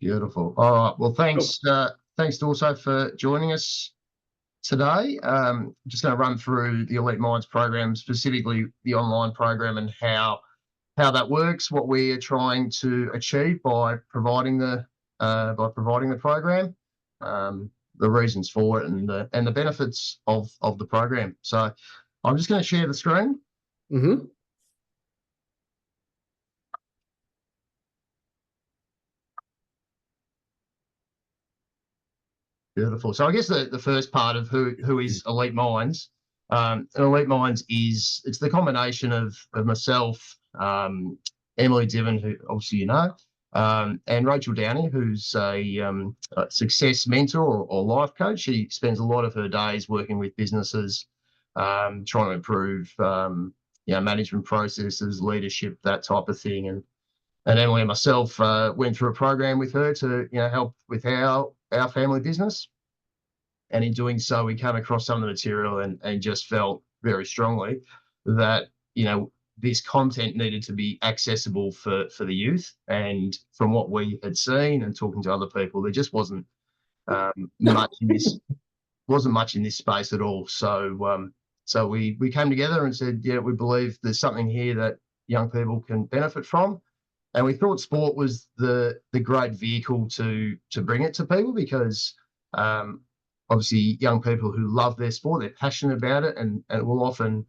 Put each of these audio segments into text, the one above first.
Beautiful. All right. Well, thanks. Cool. Thanks also for joining us today. Just going to run through the Elite Minds program, specifically the online program, and how that works, what we are trying to achieve by providing the program, the reasons for it, and the benefits of the program. So I'm just going to share the screen. Mm-hmm. Beautiful. So I guess the first part of who is Elite Minds. Elite Minds it's the combination of myself, Emily Divin, who obviously you know, and Rachel Downey, who's a success mentor or life coach. She spends a lot of her days working with businesses, trying to improve management processes, leadership, that type of thing. And Emily and myself went through a program with her to help with our family business. And in doing so, we came across some of the material and just felt very strongly that this content needed to be accessible for the youth. And from what we had seen and talking to other people, there just wasn't much in this space at all. So we came together and said, we believe there's something here that young people can benefit from. And we thought sport was the great vehicle to bring it to people, because obviously young people who love their sport, they're passionate about it, and will often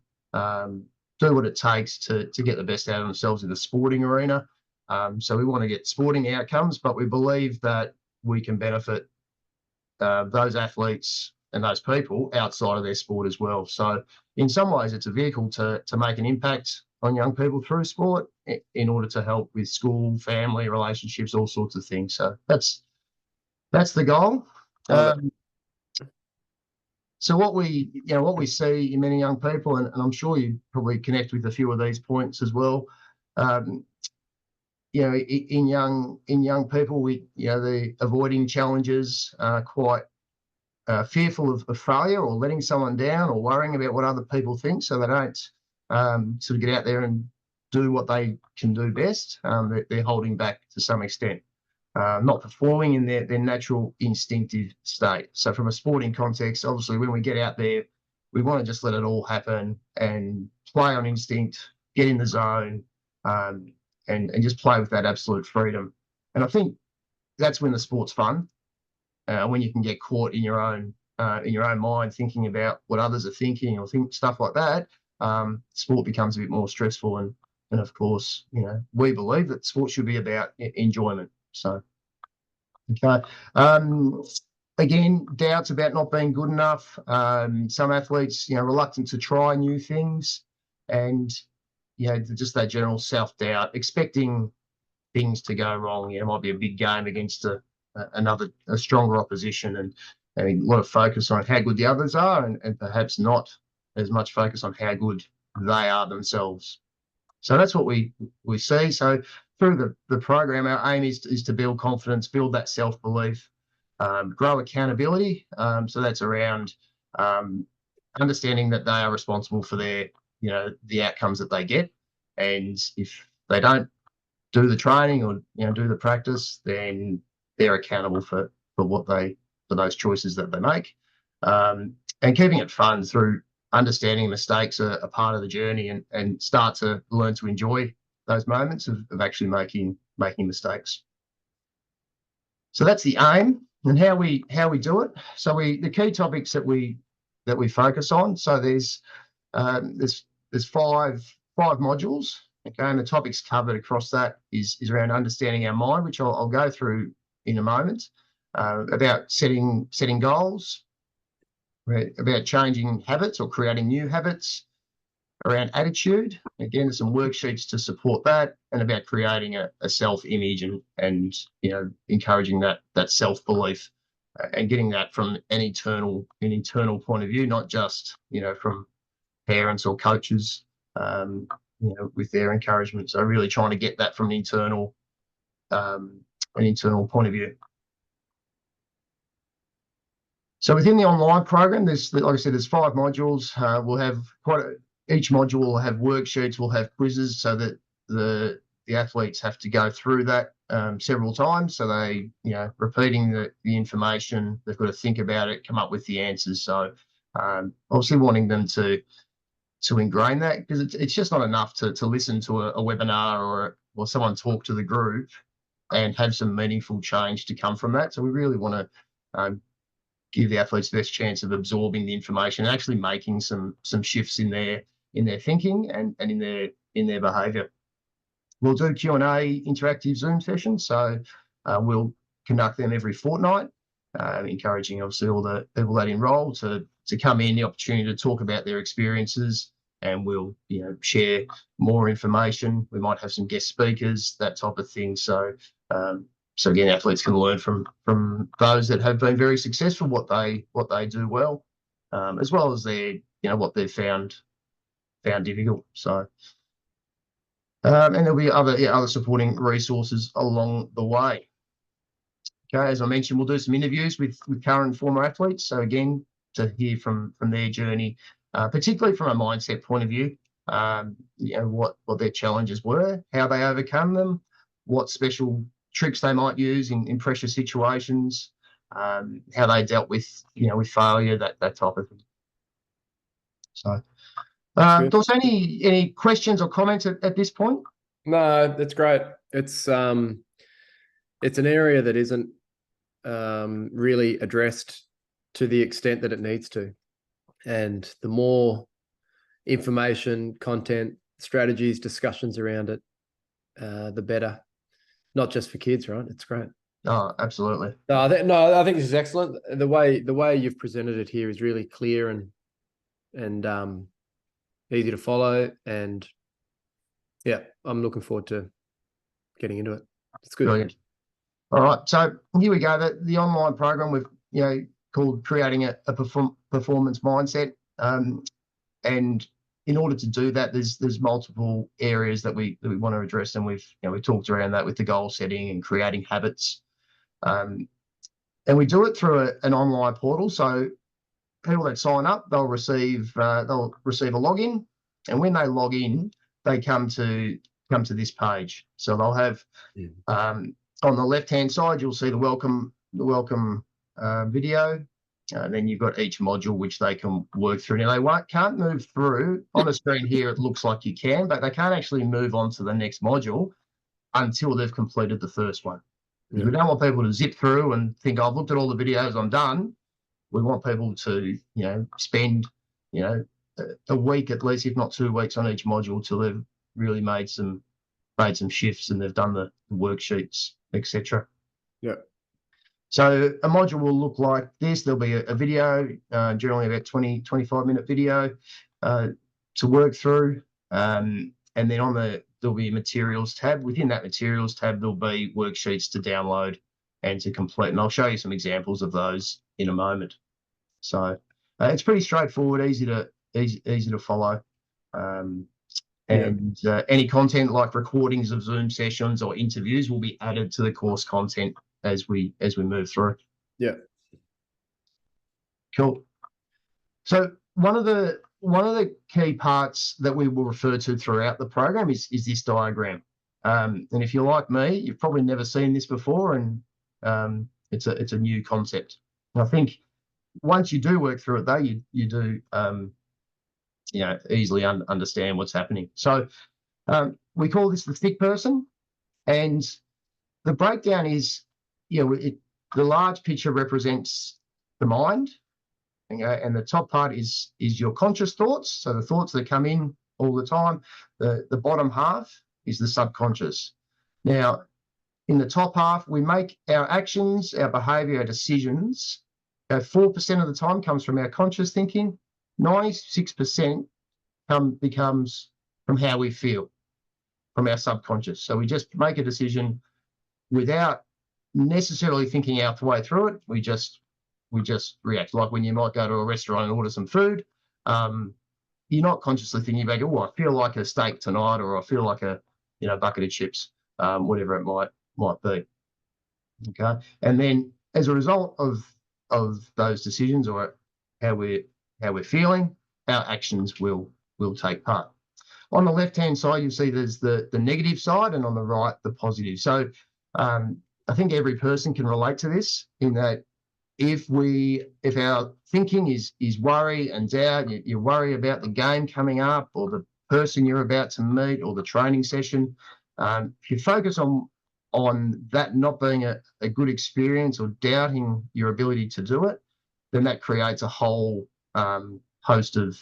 do what it takes to get the best out of themselves in the sporting arena. So we want to get sporting outcomes, but we believe that we can benefit those athletes and those people outside of their sport as well. So in some ways, it's a vehicle to make an impact on young people through sport in order to help with school, family, relationships, all sorts of things. So that's the goal. So what we see in many young people, and I'm sure you probably connect with a few of these points as well. In young people, they're avoiding challenges, quite fearful of failure or letting someone down or worrying about what other people think, so they don't sort of get out there and do what they can do best. They're holding back to some extent, not performing in their natural instinctive state. So from a sporting context, obviously when we get out there, we want to just let it all happen and play on instinct, get in the zone, and just play with that absolute freedom. And I think that's when the sport's fun, when you can get caught in your own mind thinking about what others are thinking or stuff like that. Sport becomes a bit more stressful, and of course, we believe that sport should be about enjoyment. So, okay. Again, doubts about not being good enough. Some athletes, reluctant to try new things, and just that general self-doubt, expecting things to go wrong. It might be a big game against a stronger opposition, and a lot of focus on how good the others are, and perhaps not as much focus on how good they are themselves. So that's what we see. So through the program, our aim is to build confidence, build that self-belief, grow accountability. So that's around understanding that they are responsible for their, the outcomes that they get. And if they don't do the training or do the practice, then they're accountable for those choices that they make. And keeping it fun through understanding mistakes are a part of the journey, and start to learn to enjoy those moments of actually making mistakes. So that's the aim, and how we do it. So the key topics that we focus on. So there's 5 modules. Okay, and the topics covered across that is around understanding our mind, which I'll go through in a moment. About setting goals, about changing habits or creating new habits, around attitude. Again, there's some worksheets to support that, and about creating a self-image and encouraging that self-belief, and getting that from an internal point of view, not just from parents or coaches, with their encouragement. So really trying to get that from an internal point of view. So within the online program, like I said, there's 5 modules. We'll have each module will have worksheets, we'll have quizzes, so that the athletes have to go through that several times. So they, repeating the information, they've got to think about it, come up with the answers. So obviously wanting them to ingrain that, because it's just not enough to listen to a webinar or someone talk to the group and have some meaningful change to come from that. So we really want to give the athletes the best chance of absorbing the information and actually making some shifts in their thinking and in their behaviour. We'll do Q&A interactive Zoom sessions, so we'll conduct them every fortnight, encouraging obviously all the people that enrol to come in, the opportunity to talk about their experiences, and we'll share more information. We might have some guest speakers, that type of thing. So again, athletes can learn from those that have been very successful, what they do well, as well as their what they've found difficult. So. And there'll be other supporting resources along the way. Okay, as I mentioned, we'll do some interviews with current and former athletes. So again, to hear from their journey, particularly from a mindset point of view, what their challenges were, how they overcome them, what special tricks they might use in pressure situations, how they dealt with with failure, that type of thing. So. Thoughts, any questions or comments at this point? No, that's great. It's an area that isn't really addressed to the extent that it needs to. And the more information, content, strategies, discussions around it, the better. Not just for kids, right? It's great. Oh, absolutely. No, I think this is excellent. The way you've presented it here is really clear and easy to follow, and yeah, I'm looking forward to getting into it. It's good. Brilliant. All right, so here we go. The online program we've called Creating a Performance Mindset, and in order to do that, there's multiple areas that we want to address, and we've talked around that with the goal setting and creating habits, and we do it through an online portal. So people that sign up, they'll receive a login, and when they log in, they come to this page. So they'll have on the left-hand side, you'll see the welcome video. Then you've got each module which they can work through. Now they can't move through on the screen here. It looks like you can, but they can't actually move on to the next module until they've completed the first one. Yeah. We don't want people to zip through and think, I've looked at all the videos, I'm done. We want people to, spend, a week at least, if not 2 weeks, on each module till they've really made some shifts and they've done the worksheets, etc. Yeah. So a module will look like this. There'll be a video, generally about 20-25-minute video to work through, and then there'll be a materials tab. Within that materials tab, there'll be worksheets to download and to complete, and I'll show you some examples of those in a moment. So it's pretty straightforward, easy to follow, and any content like recordings of Zoom sessions or interviews will be added to the course content as we move through. Yeah. Cool. So one of the key parts that we will refer to throughout the program is this diagram. And if you're like me, you've probably never seen this before, and it's a new concept. And I think once you do work through it, though, you do easily understand what's happening. So we call this the thick person, and the breakdown is, the large picture represents the mind, and the top part is your conscious thoughts, so the thoughts that come in all the time. The bottom half is the subconscious. Now, in the top half, we make our actions, our behaviour, our decisions. 4% of the time comes from our conscious thinking. 96% becomes from how we feel, from our subconscious. So we just make a decision without necessarily thinking out the way through it. We just react. Like when you might go to a restaurant and order some food, you're not consciously thinking about, I feel like a steak tonight, or I feel like a bucket of chips, whatever it might be. Okay, and then as a result of those decisions, or how we're feeling, our actions will take part. On the left-hand side, you'll see there's the negative side, and on the right, the positive. So I think every person can relate to this in that if our thinking is worry and doubt, you worry about the game coming up or the person you're about to meet or the training session, if you focus on that not being a good experience or doubting your ability to do it, then that creates a whole host of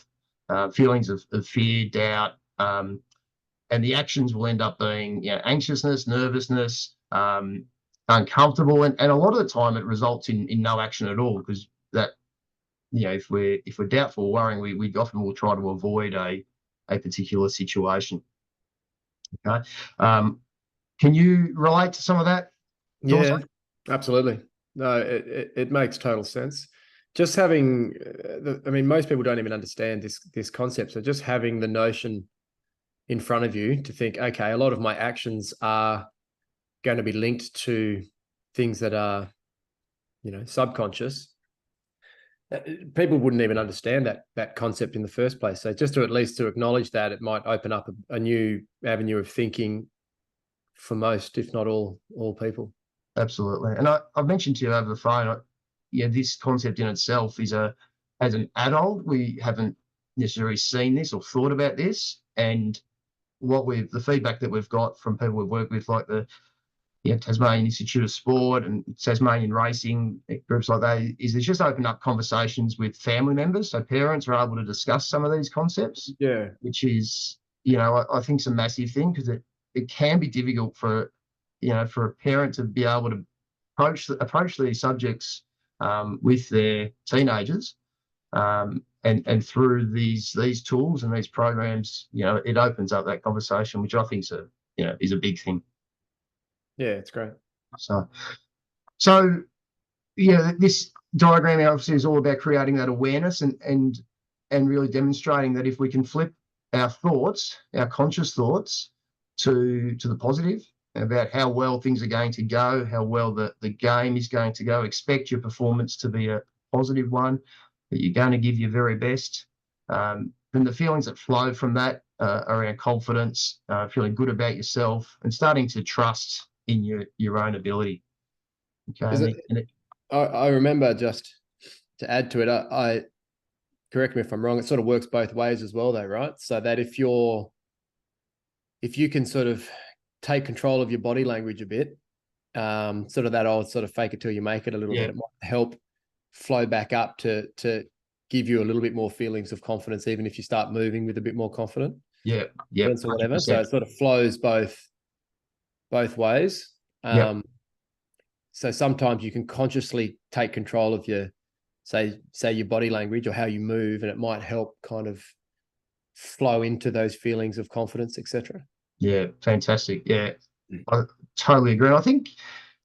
feelings of fear, doubt, and the actions will end up being anxiousness, nervousness, uncomfortable, and a lot of the time it results in no action at all, because that if we're doubtful or worrying, we often will try to avoid a particular situation. Okay, can you relate to some of that? Yeah, absolutely. No, it makes total sense. Just having, I mean, most people don't even understand this concept. So just having the notion in front of you to think, okay, a lot of my actions are going to be linked to things that are, subconscious. People wouldn't even understand that concept in the first place. So just to at least to acknowledge that, it might open up a new avenue of thinking for most, if not all people. Absolutely. And I've mentioned to you over the phone, this concept in itself is as an adult, we haven't necessarily seen this or thought about this. And the feedback that we've got from people we've worked with, like the Tasmanian Institute of Sport and Tasmanian Racing, groups like that, is it's just opened up conversations with family members. So parents are able to discuss some of these concepts. Yeah. Which is, I think it's a massive thing, because it can be difficult for a parent to be able to approach these subjects with their teenagers, and through these tools and these programs, it opens up that conversation, which I think is a big thing. Yeah, it's great. So this diagram obviously is all about creating that awareness and really demonstrating that if we can flip our thoughts, our conscious thoughts, to the positive about how well things are going to go, how well the game is going to go, expect your performance to be a positive one, that you're going to give your very best. Then the feelings that flow from that around confidence, feeling good about yourself, and starting to trust in your own ability. Okay. I remember, just to add to it, I correct me if I'm wrong, it sort of works both ways as well though, right? So that if you can sort of take control of your body language a bit, sort of that old sort of fake it till you make it a little bit, it might help flow back up to give you a little bit more feelings of confidence, even if you start moving with a bit more confident. Yeah. Or whatever. 100%. So it sort of flows both ways. So sometimes you can consciously take control of your, say your body language or how you move, and it might help kind of flow into those feelings of confidence, etc. Yeah, fantastic. Yeah, I totally agree. I think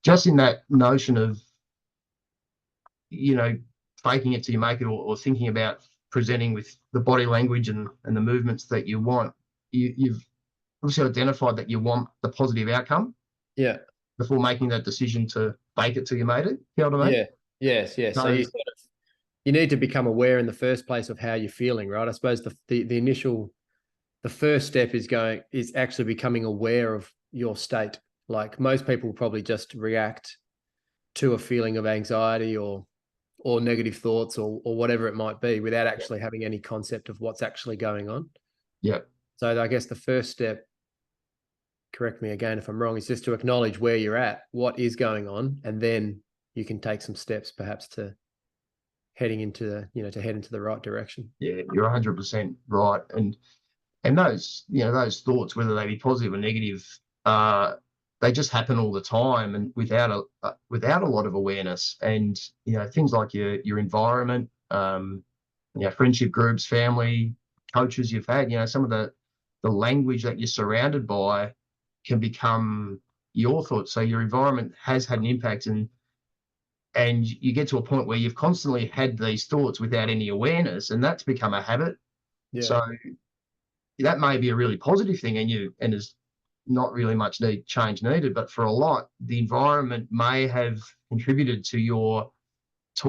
just in that notion of, faking it till you make it, or thinking about presenting with the body language and the movements that you want, you've obviously identified that you want the positive outcome. Yeah. Before making that decision to fake it till you made it. You know what I mean? Yeah. Yes. So you need to become aware in the first place of how you're feeling, right? I suppose the first step is actually becoming aware of your state. Like most people probably just react to a feeling of anxiety or negative thoughts or whatever it might be without actually having any concept of what's actually going on. Yeah. So I guess the first step, correct me again if I'm wrong, is just to acknowledge where you're at, what is going on, and then you can take some steps perhaps to heading into to head into the right direction. Yeah, you're 100% right. And those, those thoughts, whether they be positive or negative, they just happen all the time, and without a lot of awareness. And things like your environment, friendship groups, family, coaches you've had, some of the language that you're surrounded by can become your thoughts. So your environment has had an impact, and you get to a point where you've constantly had these thoughts without any awareness, and that's become a habit. Yeah. So that may be a really positive thing, and there's not really much change needed, but for a lot, the environment may have contributed to your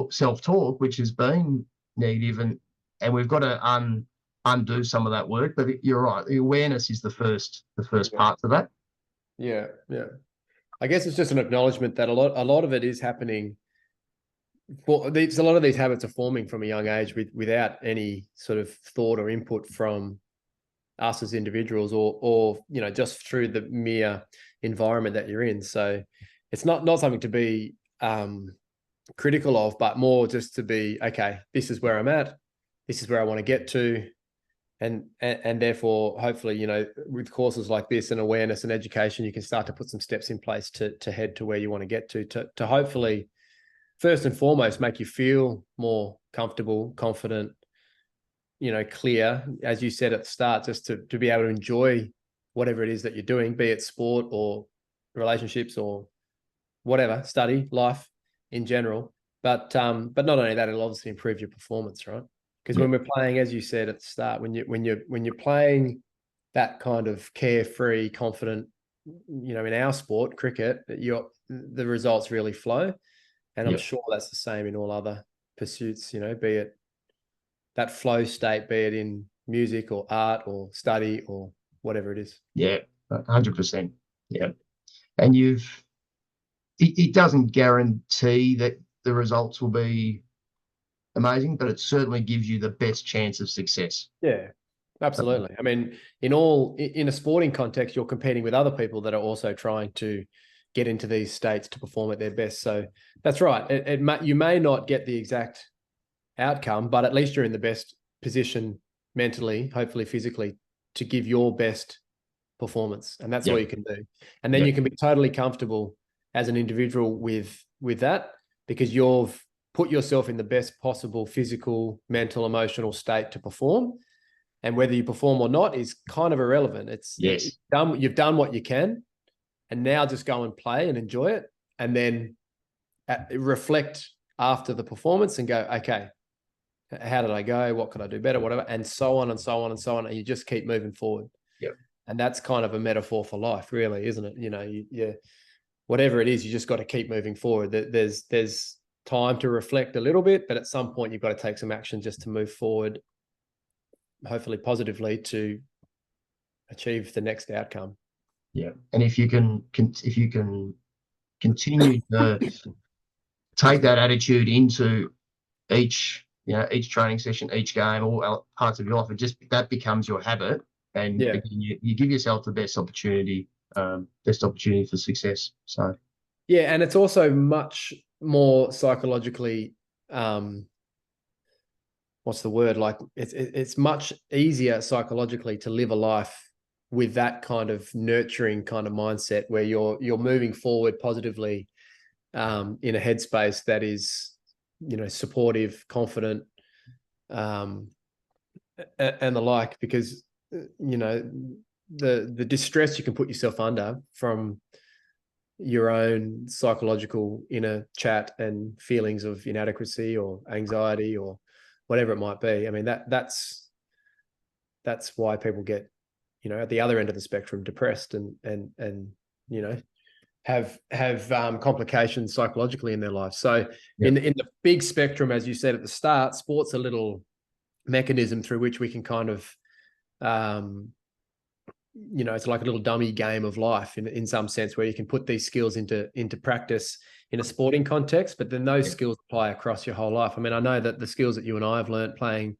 self-talk, which has been negative, and we've got to undo some of that work. But you're right, the awareness is the first part of that. Yeah. I guess it's just an acknowledgement that a lot of it is happening. A lot of these habits are forming from a young age without any sort of thought or input from us as individuals, or just through the mere environment that you're in. So it's not something to be critical of, but more just to be, okay, this is where I'm at, this is where I want to get to, and therefore, hopefully, with courses like this and awareness and education, you can start to put some steps in place to head to where you want to get to hopefully, first and foremost, make you feel more comfortable, confident, clear, as you said at the start, just to be able to enjoy whatever it is that you're doing, be it sport or relationships or whatever, study, life in general. But not only that, it'll obviously improve your performance, right? Because when we're playing, as you said at the start, when you're playing that kind of carefree, confident, in our sport, cricket, the results really flow. And I'm sure that's the same in all other pursuits, be it that flow state, be it in music or art or study or whatever it is. Yeah, 100%. Yeah. And it doesn't guarantee that the results will be amazing, but it certainly gives you the best chance of success. Yeah, absolutely. I mean, in a sporting context, you're competing with other people that are also trying to get into these states to perform at their best. So that's right. You may not get the exact outcome, but at least you're in the best position mentally, hopefully physically, to give your best performance. And that's all you can do. And then you can be totally comfortable as an individual with that, because you've put yourself in the best possible physical, mental, emotional state to perform. And whether you perform or not is kind of irrelevant. You've done what you can, and now just go and play and enjoy it, and then reflect after the performance and go, okay, how did I go? What could I do better? Whatever, and so on and so on and so on. And you just keep moving forward. Yep. And that's kind of a metaphor for life, really, isn't it? Whatever it is, you just got to keep moving forward. There's time to reflect a little bit, but at some point you've got to take some action just to move forward, hopefully positively, to achieve the next outcome. Yeah. And if you can continue to take that attitude into each training session, each game, all parts of your life, that becomes your habit, and again, you give yourself the best opportunity for success. So yeah, and it's also much more psychologically, what's the word? Like it's much easier psychologically to live a life with that kind of nurturing kind of mindset, where you're moving forward positively, in a headspace that is, supportive, confident, and the like, because, the distress you can put yourself under from your own psychological inner chat and feelings of inadequacy or anxiety or whatever it might be. I mean, that's why people get, at the other end of the spectrum, depressed and have complications psychologically in their life. So in the big spectrum, as you said at the start, sport's a little mechanism through which we can kind of, it's like a little dummy game of life in some sense, where you can put these skills into practice in a sporting context, but then those skills apply across your whole life. I mean, I know that the skills that you and I have learned playing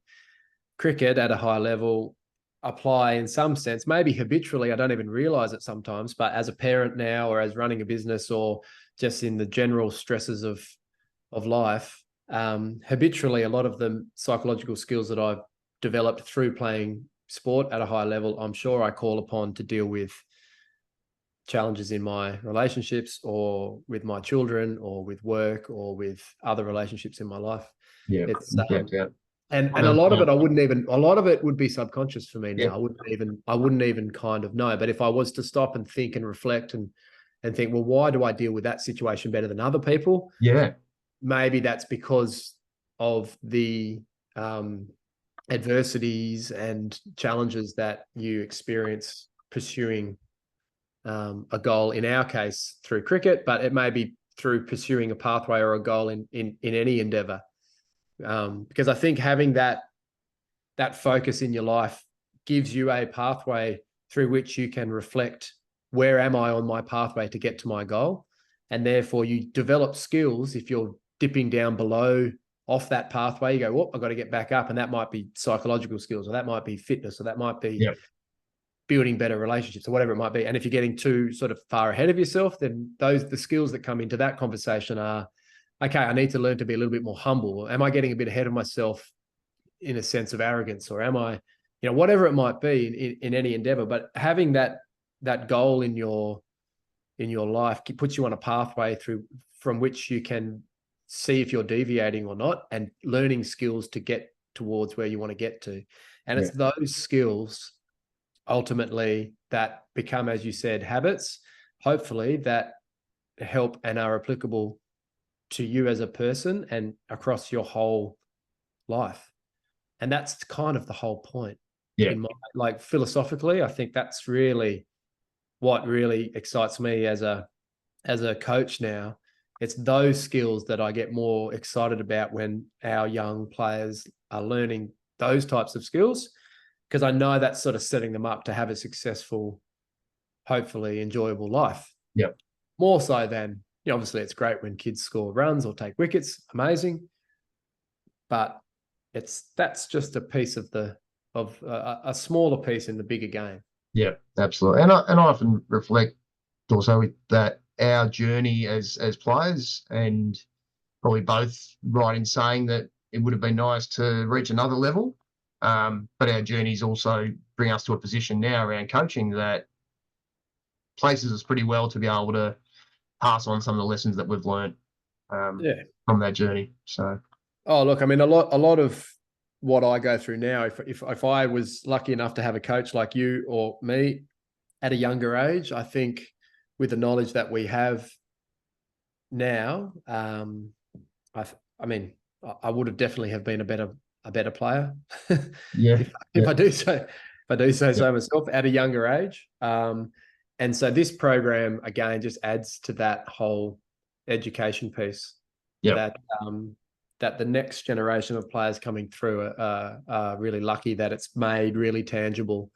cricket at a high level apply in some sense, maybe habitually, I don't even realize it sometimes, but as a parent now, or as running a business, or just in the general stresses of life, habitually, a lot of the psychological skills that I've developed through playing sport at a high level, I'm sure I call upon to deal with challenges in my relationships, or with my children, or with work, or with other relationships in my life. And a lot of it, a lot of it would be subconscious for me now. I wouldn't even kind of know. But if I was to stop and think and reflect and think, well, why do I deal with that situation better than other people? Yeah. Maybe that's because of the adversities and challenges that you experience pursuing a goal, in our case through cricket, but it may be through pursuing a pathway or a goal in any endeavor. Because I think having that focus in your life gives you a pathway through which you can reflect where am I on my pathway to get to my goal? And therefore you develop skills. If you're dipping down below off that pathway, you go, well, I've got to get back up. And that might be psychological skills, or that might be fitness, or that might be building better relationships, or whatever it might be. And if you're getting too sort of far ahead of yourself, then the skills that come into that conversation are, okay, I need to learn to be a little bit more humble. Am I getting a bit ahead of myself in a sense of arrogance, or am I, whatever it might be in any endeavor? But having that goal in your life puts you on a pathway from which you can see if you're deviating or not, and learning skills to get towards where you want to get to. And it's those skills ultimately that become, as you said, habits, hopefully, that help and are applicable to you as a person and across your whole life. And that's kind of the whole point. Like philosophically, I think that's really what really excites me as a coach now. It's those skills that I get more excited about when our young players are learning those types of skills, because I know that's sort of setting them up to have a successful, hopefully enjoyable life. More so than, obviously it's great when kids score runs or take wickets, amazing. But that's just a piece of a smaller piece in the bigger game. Yeah, absolutely. And I often reflect also with that, our journey as players, and probably both right in saying that it would have been nice to reach another level. But our journeys also bring us to a position now around coaching that places us pretty well to be able to pass on some of the lessons that we've learned from that journey. So, look, I mean, a lot of what I go through now, if I was lucky enough to have a coach like you or me at a younger age, I think with the knowledge that we have now, I would have definitely have been a better player. If I do say so myself at a younger age. And so this program again just adds to that whole education piece. That the next generation of players coming through are really lucky that it's made really tangible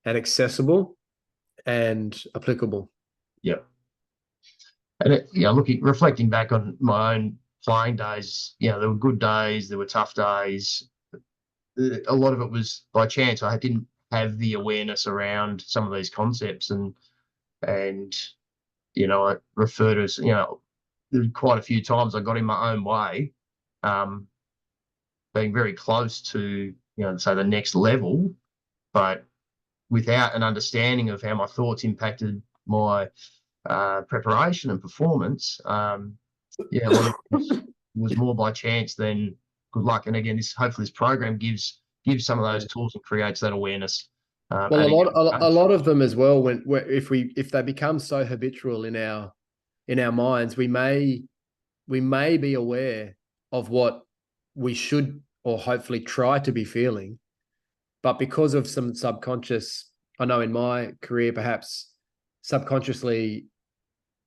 and accessible and applicable. And reflecting back on my own playing days, there were good days, there were tough days. A lot of it was by chance. I didn't have the awareness around some of these concepts, and I refer to, quite a few times I got in my own way, being very close to, say the next level, but without an understanding of how my thoughts impacted my preparation and performance. A lot of it was more by chance than good luck. And again, hopefully this program gives some of those tools and creates that awareness. Well, a lot of them as well. If they become so habitual in our minds, we may be aware of what we should or hopefully try to be feeling, but because of some subconscious, I know in my career perhaps subconsciously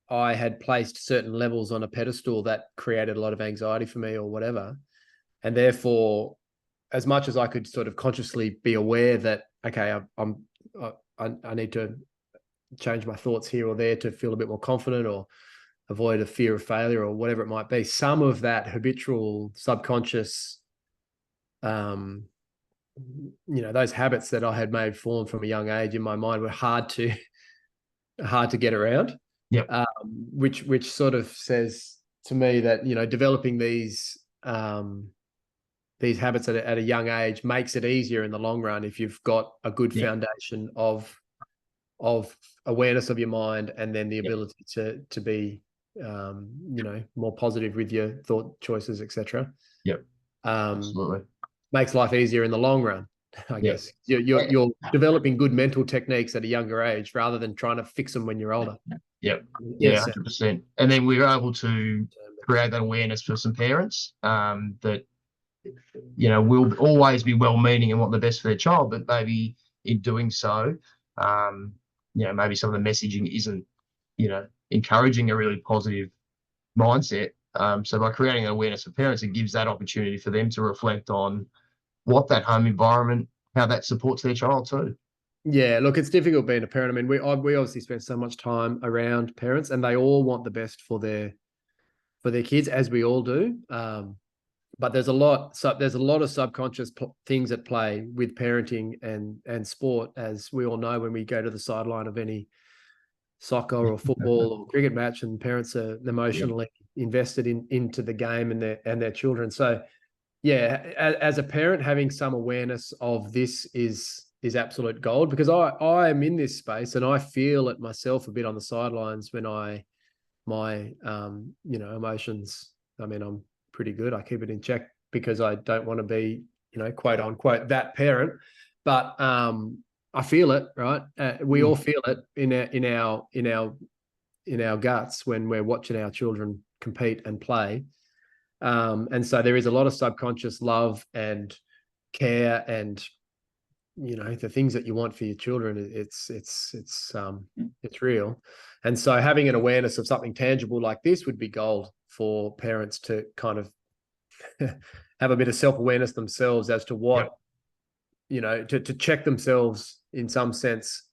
I had placed certain levels on a pedestal that created a lot of anxiety for me or whatever, and therefore, as much as I could sort of consciously be aware that, okay, I need to change my thoughts here or there to feel a bit more confident or avoid a fear of failure or whatever it might be, some of that habitual subconscious, those habits that I had made form from a young age in my mind were hard to get around. Which sort of says to me that, developing these habits at a young age makes it easier in the long run if you've got a good foundation of awareness of your mind, and then the ability to be more positive with your thought choices, etc. Absolutely. Makes life easier in the long run, I guess. You're developing good mental techniques at a younger age rather than trying to fix them when you're older. 100%. And then we were able to create that awareness for some parents that will always be well-meaning and want the best for their child, but maybe in doing so, maybe some of the messaging isn't, encouraging a really positive mindset. So by creating an awareness for parents, it gives that opportunity for them to reflect on what that home environment, how that supports their child too. Yeah, look, it's difficult being a parent. I mean, we obviously spend so much time around parents, and they all want the best for their kids, as we all do. But there's a lot of subconscious things at play with parenting and sport, as we all know when we go to the sideline of any soccer or football or cricket match, and parents are emotionally invested into the game and their children. So yeah, as a parent, having some awareness of this is absolute gold, because I am in this space and I feel it myself a bit on the sidelines when my emotions. I mean, I'm pretty good. I keep it in check because I don't want to be, quote unquote, that parent. But I feel it, right? We all feel it in our guts when we're watching our children compete and play. And so there is a lot of subconscious love and care, and the things that you want for your children. It's real. And so having an awareness of something tangible like this would be gold for parents to kind of have a bit of self-awareness themselves as to what, to check themselves in some sense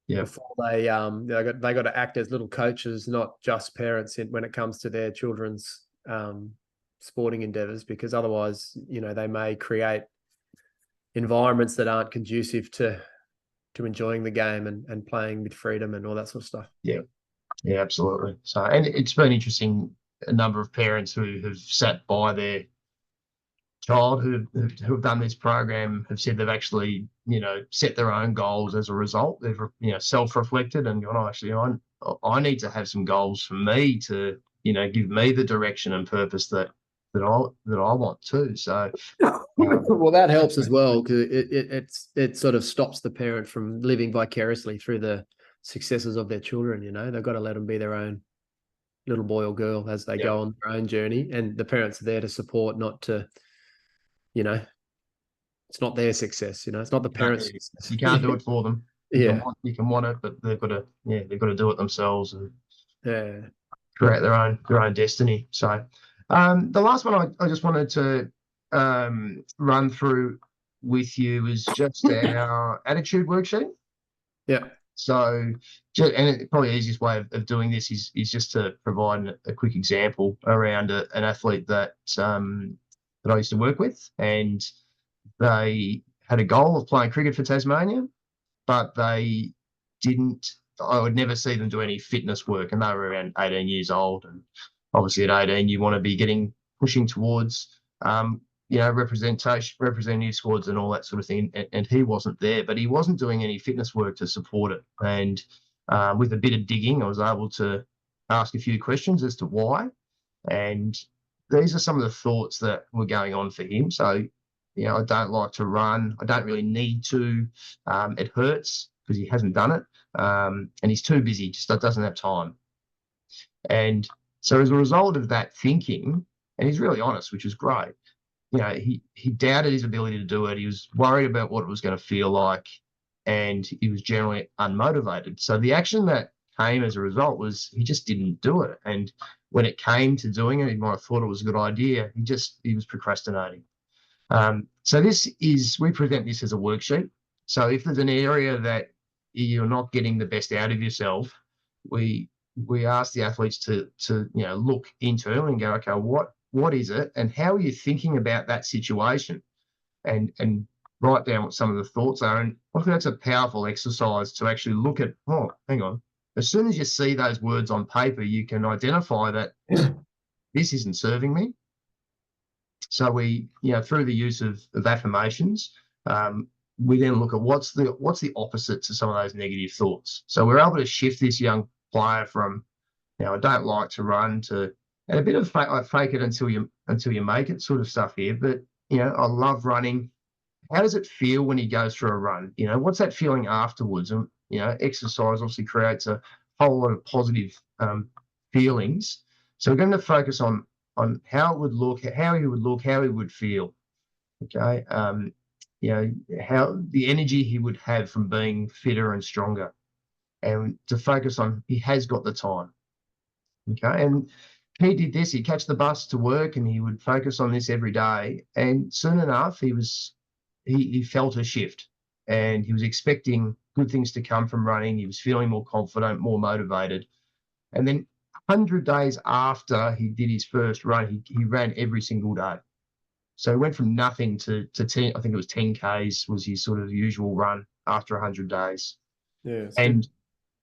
before they got to act as little coaches, not just parents, when it comes to their children's sporting endeavors, because otherwise, they may create environments that aren't conducive to enjoying the game and playing with freedom and all that sort of stuff. Yeah, absolutely. So, and it's been interesting, a number of parents who have sat by their child who have done this program have said they've actually, set their own goals as a result. They've, self-reflected and gone, actually, I need to have some goals for me to, give me the direction and purpose that I want too. So, well, that helps as well, because it sort of stops the parent from living vicariously through the successes of their children. They've got to let them be their own little boy or girl as they go on their own journey, and the parents are there to support, not to, it's not their success. It's not the parents' success. You can't do it for them. You can want it, but they've got to do it themselves and create their own destiny. So, the last one I just wanted to run through with you is just our attitude worksheet. Yeah. So, and probably the easiest way of doing this is just to provide a quick example around an athlete that I used to work with, and they had a goal of playing cricket for Tasmania, but they didn't. I would never see them do any fitness work, and they were around 18 years old. And obviously, at 18, you want to be pushing towards, representative squads and all that sort of thing. And he wasn't there, but he wasn't doing any fitness work to support it. And with a bit of digging, I was able to ask a few questions as to why. And these are some of the thoughts that were going on for him. So, I don't like to run. I don't really need to. It hurts because he hasn't done it. And he's too busy, just doesn't have time. And so as a result of that thinking, and he's really honest, which is great, he doubted his ability to do it. He was worried about what it was going to feel like, and he was generally unmotivated. So the action that came as a result was he just didn't do it. And when it came to doing it, he might have thought it was a good idea. He was procrastinating. So we present this as a worksheet. So if there's an area that you're not getting the best out of yourself, we ask the athletes to look internally and go, okay, what is it, and how are you thinking about that situation, and write down what some of the thoughts are. And I think that's a powerful exercise to actually look at. Oh, hang on. As soon as you see those words on paper, you can identify that this isn't serving me. So we, through the use of affirmations, we then look at what's the opposite to some of those negative thoughts. So we're able to shift this young player from, I don't like to run, to, and a bit of fake it until you make it sort of stuff here. But I love running. How does it feel when he goes for a run? What's that feeling afterwards? And exercise obviously creates a whole lot of positive feelings. So we're going to focus on how it would look, how he would look, how he would feel. Okay, how the energy he would have from being fitter and stronger, and to focus on he has got the time. Okay, and he did this. He'd catch the bus to work, and he would focus on this every day. And soon enough, he felt a shift, and he was expecting good things to come from running. He was feeling more confident, more motivated. And then 100 days after he did his first run, he ran every single day. So he went from nothing to 10, I think it was 10 Ks was his sort of usual run after 100 days. Yeah. And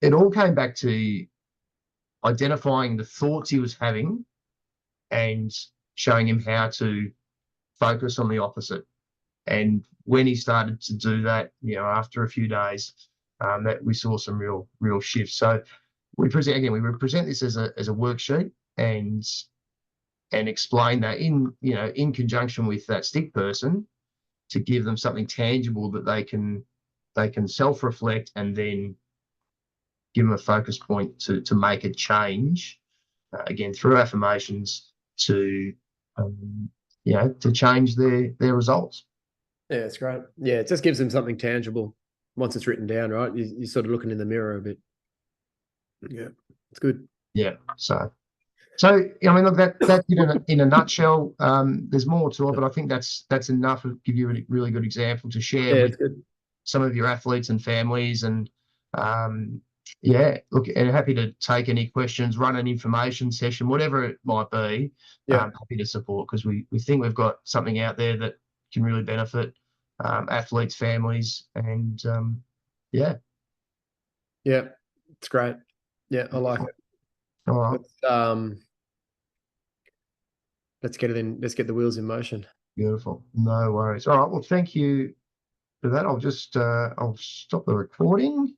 it all came back to identifying the thoughts he was having and showing him how to focus on the opposite. And when he started to do that, after a few days, that we saw some real shifts. So we present this as a worksheet and explain that in conjunction with that stick person to give them something tangible that they can self-reflect and then give them a focus point to make a change, again, through affirmations to change their results. Yeah, it's great. Yeah, it just gives them something tangible once it's written down, right? You're sort of looking in the mirror a bit. Yeah, it's good. Yeah. So I mean, look, that's in a nutshell. There's more to it, but I think that's enough to give you a really good example to share with some of your athletes and families. And look, and happy to take any questions, run an information session, whatever it might be. Happy to support, because we think we've got something out there that can really benefit athletes, families, and yeah, it's great. Yeah, I like it. All right. Let's get it in. Let's get the wheels in motion. Beautiful. No worries. All right. Well, thank you for that. I'll just I'll stop the recording.